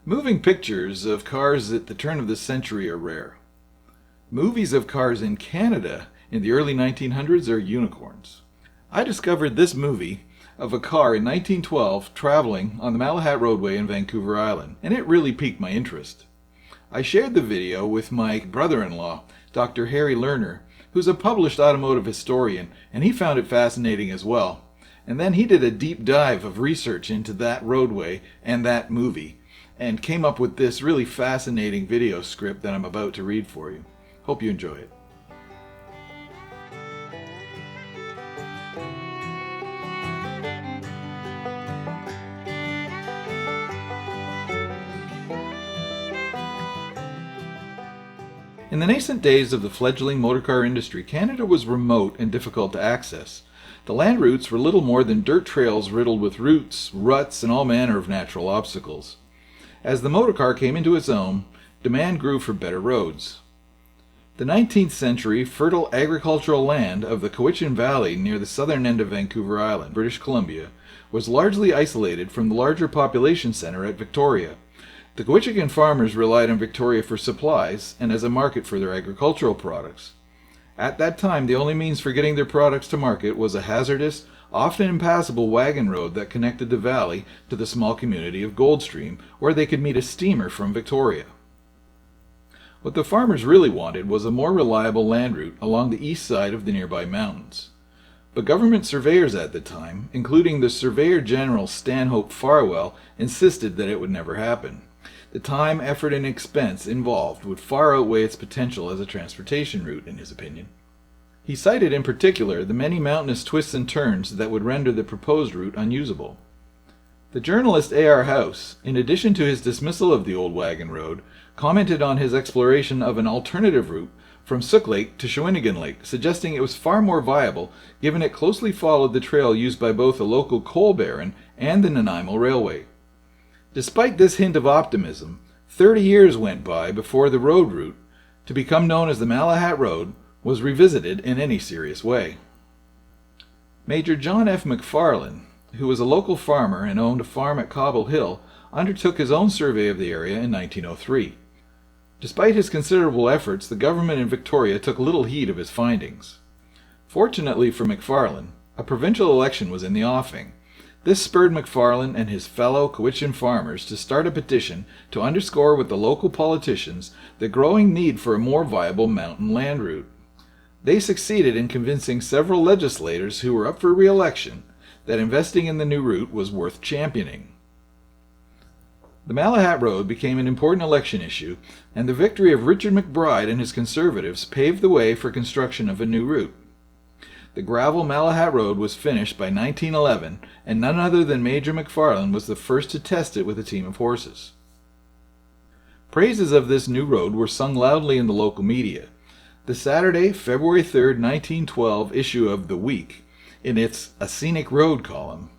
Moving pictures of cars at the turn of the century are rare. Movies of cars in Canada in the early 1900s are unicorns. I discovered this movie of a car in 1912 traveling on the Malahat Roadway in Vancouver Island, and it really piqued my interest. I shared the video with my brother-in-law, Dr. Harry Lerner, who's a published automotive historian, and he found it fascinating as well. And then he did a deep dive of research into that roadway and that movie, and came up with this really fascinating video script that I'm about to read for you. Hope you enjoy it. In the nascent days of the fledgling motorcar industry, Canada was remote and difficult to access. The land routes were little more than dirt trails riddled with roots, ruts, and all manner of natural obstacles. As the motorcar came into its own, demand grew for better roads. The 19th century fertile agricultural land of the Cowichan Valley near the southern end of Vancouver Island, British Columbia, was largely isolated from the larger population center at Victoria. The Cowichan farmers relied on Victoria for supplies and as a market for their agricultural products. At that time, the only means for getting their products to market was a hazardous, often impassable wagon road that connected the valley to the small community of Goldstream, where they could meet a steamer from Victoria. What the farmers really wanted was a more reliable land route along the east side of the nearby mountains. But government surveyors at the time, including the Surveyor General Stanhope Farwell, insisted that it would never happen. The time, effort, and expense involved would far outweigh its potential as a transportation route, in his opinion. He cited in particular the many mountainous twists and turns that would render the proposed route unusable. The journalist A.R. House, in addition to his dismissal of the old wagon road, commented on his exploration of an alternative route from Sook Lake to Shawinigan Lake, suggesting it was far more viable given it closely followed the trail used by both the local coal baron and the Nanaimo Railway. Despite this hint of optimism, 30 years went by before the road route, to become known as the Malahat Road, was revisited in any serious way. Major John F. McFarlane, who was a local farmer and owned a farm at Cobble Hill, undertook his own survey of the area in 1903. Despite his considerable efforts, the government in Victoria took little heed of his findings. Fortunately for McFarlane, a provincial election was in the offing. This spurred McFarlane and his fellow Cowichan farmers to start a petition to underscore with the local politicians the growing need for a more viable mountain land route. They succeeded in convincing several legislators who were up for re-election that investing in the new route was worth championing. The Malahat Road became an important election issue, and the victory of Richard McBride and his Conservatives paved the way for construction of a new route. The gravel Malahat Road was finished by 1911, and none other than Major McFarlane was the first to test it with a team of horses. Praises of this new road were sung loudly in the local media. The Saturday, February 3, 1912 issue of The Week, in its A Scenic Road column,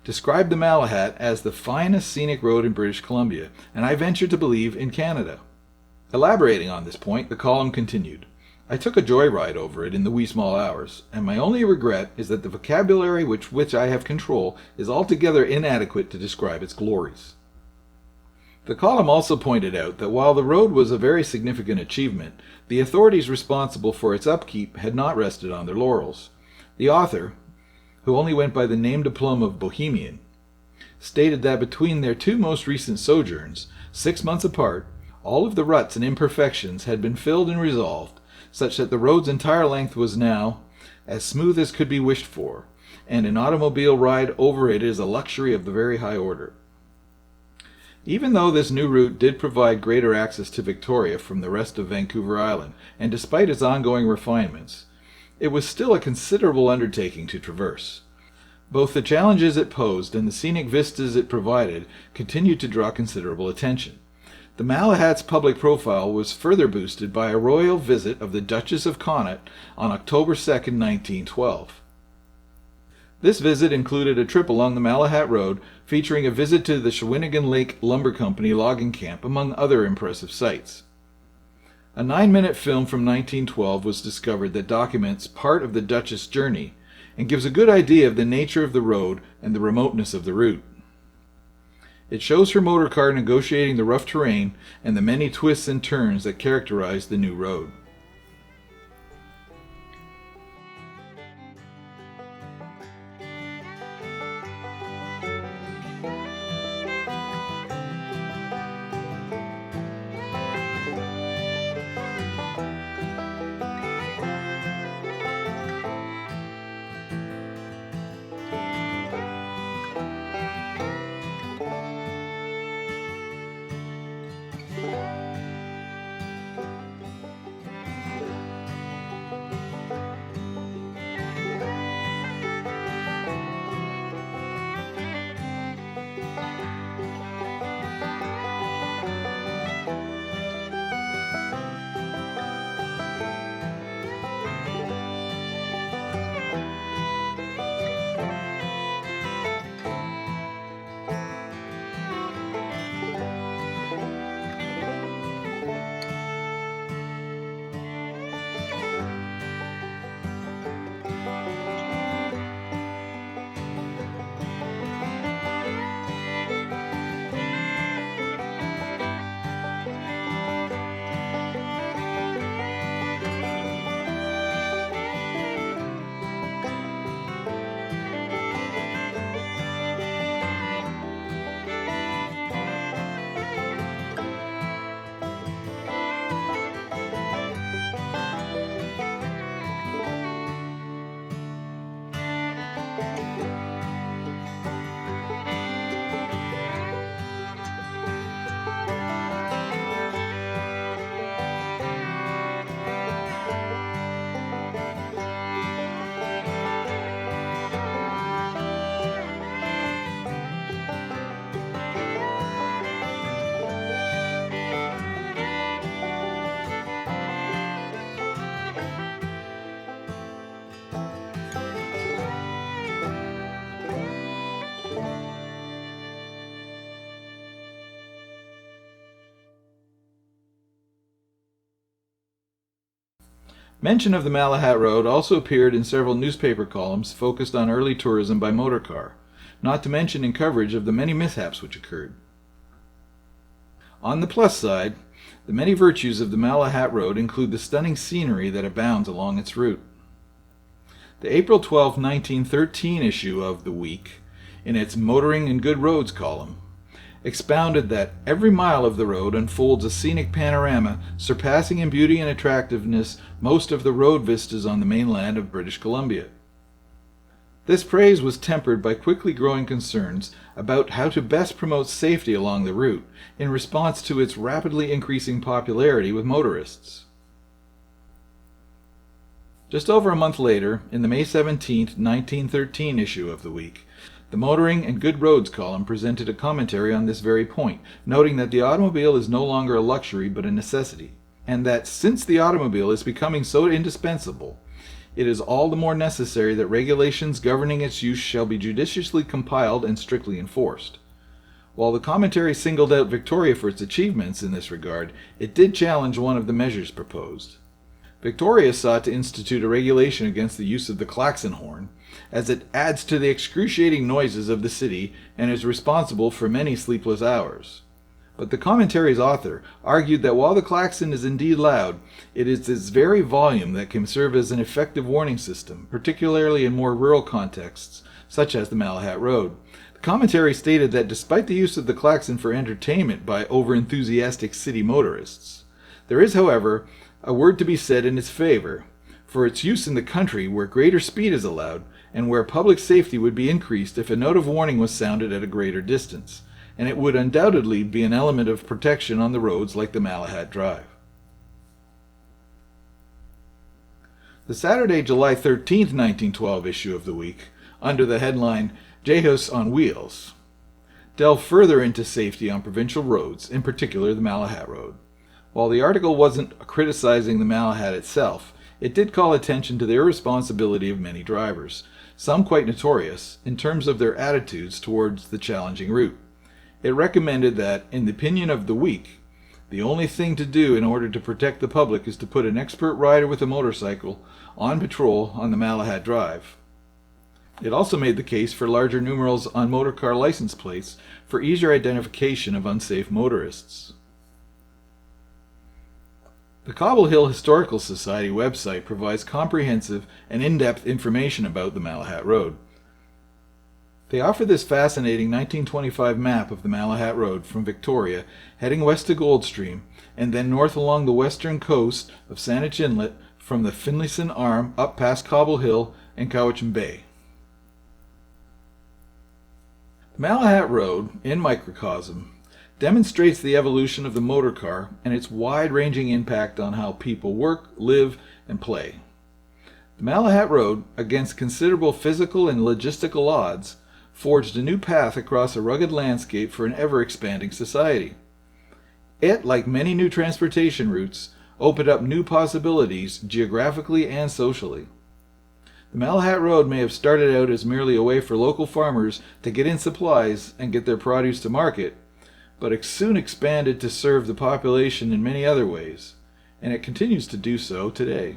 described the Malahat as the finest scenic road in British Columbia, and I venture to believe in Canada. Elaborating on this point, the column continued, I took a joyride over it in the wee small hours, and my only regret is that the vocabulary which I have control is altogether inadequate to describe its glories. The column also pointed out that while the road was a very significant achievement, the authorities responsible for its upkeep had not rested on their laurels. The author, who only went by the name diploma of Bohemian, stated that between their two most recent sojourns, 6 months apart, all of the ruts and imperfections had been filled and resolved, such that the road's entire length was now as smooth as could be wished for, and an automobile ride over it is a luxury of the very high order. Even though this new route did provide greater access to Victoria from the rest of Vancouver Island, and despite its ongoing refinements, it was still a considerable undertaking to traverse. Both the challenges it posed and the scenic vistas it provided continued to draw considerable attention. The Malahat's public profile was further boosted by a royal visit of the Duchess of Connaught on October 2, 1912. This visit included a trip along the Malahat Road featuring a visit to the Shawinigan Lake Lumber Company logging camp, among other impressive sights. A 9-minute film from 1912 was discovered that documents part of the Duchess' journey and gives a good idea of the nature of the road and the remoteness of the route. It shows her motor car negotiating the rough terrain and the many twists and turns that characterize the new road. Mention of the Malahat Road also appeared in several newspaper columns focused on early tourism by motorcar, not to mention in coverage of the many mishaps which occurred. On the plus side, the many virtues of the Malahat Road include the stunning scenery that abounds along its route. The April 12, 1913 issue of The Week, in its Motoring and Good Roads column, expounded that every mile of the road unfolds a scenic panorama surpassing in beauty and attractiveness most of the road vistas on the mainland of British Columbia. This praise was tempered by quickly growing concerns about how to best promote safety along the route in response to its rapidly increasing popularity with motorists. Just over a month later, in the May 17, 1913 issue of The Week, the Motoring and Good Roads column presented a commentary on this very point, noting that the automobile is no longer a luxury but a necessity, and that since the automobile is becoming so indispensable, it is all the more necessary that regulations governing its use shall be judiciously compiled and strictly enforced. While the commentary singled out Victoria for its achievements in this regard, it did challenge one of the measures proposed. Victoria sought to institute a regulation against the use of the klaxon horn, as it adds to the excruciating noises of the city and is responsible for many sleepless hours. But the commentary's author argued that while the klaxon is indeed loud, it is its very volume that can serve as an effective warning system, particularly in more rural contexts, such as the Malahat Road. The commentary stated that despite the use of the klaxon for entertainment by over-enthusiastic city motorists, there is, however, a word to be said in its favor, for its use in the country where greater speed is allowed and where public safety would be increased if a note of warning was sounded at a greater distance, and it would undoubtedly be an element of protection on the roads like the Malahat Drive. The Saturday, July 13, 1912 issue of The Week, under the headline Jehus on Wheels, delved further into safety on provincial roads, in particular the Malahat Road. While the article wasn't criticizing the Malahat itself, it did call attention to the irresponsibility of many drivers, some quite notorious, in terms of their attitudes towards the challenging route. It recommended that, in the opinion of The Week, the only thing to do in order to protect the public is to put an expert rider with a motorcycle on patrol on the Malahat Drive. It also made the case for larger numerals on motorcar license plates for easier identification of unsafe motorists. The Cobble Hill Historical Society website provides comprehensive and in-depth information about the Malahat Road. They offer this fascinating 1925 map of the Malahat Road from Victoria, heading west to Goldstream, and then north along the western coast of Saanich Inlet from the Finlayson Arm up past Cobble Hill and Cowichan Bay. The Malahat Road, in microcosm, demonstrates the evolution of the motor car and its wide-ranging impact on how people work, live, and play. The Malahat Road, against considerable physical and logistical odds, forged a new path across a rugged landscape for an ever-expanding society. It, like many new transportation routes, opened up new possibilities geographically and socially. The Malahat Road may have started out as merely a way for local farmers to get in supplies and get their produce to market, but it soon expanded to serve the population in many other ways, and it continues to do so today.